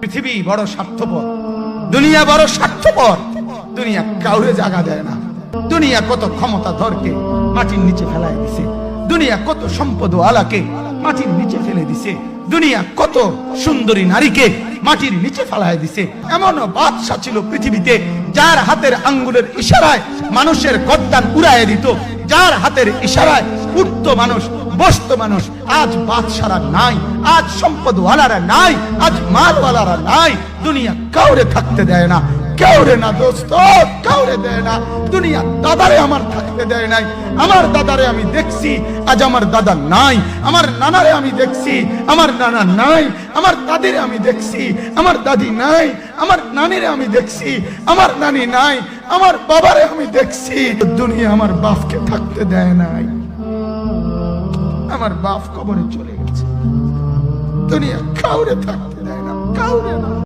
পৃথিবী বড় স্বার্থপর, দুনিয়া বড় স্বার্থপর। দুনিয়া কাউরে জায়গা দেয় না। দুনিয়া কত ক্ষমতাধরকে মাটির নিচে ফেলায় দিছে, দুনিয়া কত সম্পদ আলাকে মাটির নিচে ফেলে দিছে, দুনিয়া কত সুন্দরী নারীকে মাটির নিচে ফেলায় দিছে। এমন বাদশা ছিল পৃথিবীতে যার হাতের আঙ্গুলের ইশারায় মানুষের গর্দান উড়াইয়া দিত, যার হাতের ইশারায় উঠতো মানুষ, বসতো মানুষ। আজ বাদশারা নাই, আজ সম্পদওয়ালারা নাই, আজ মালওয়ালারা নাই। দুনিয়া কাউরে থাকতে দেয় না, কাউরে না দোস্ত, কাউরে দেয় না। দুনিয়া দাদারে আমার থাকতে দেয় নাই। আমার দাদারে আমি দেখছি, আজ আমার দাদা নাই। আমার নানারে আমি দেখছি, আমার নানা নাই। আমার দাদিরে আমি দেখছি, আমার দাদি নাই। আমার নানিরে আমি দেখছি, আমার নানি নাই। আমার বাবারে আমি দেখছি। দুনিয়া আমার বাপকে থাকতে দেয় নাই। আমার বাপ কবরে চলে গেছে। দুনিয়া কাউরে থাকতে দেয় না, কাউরে।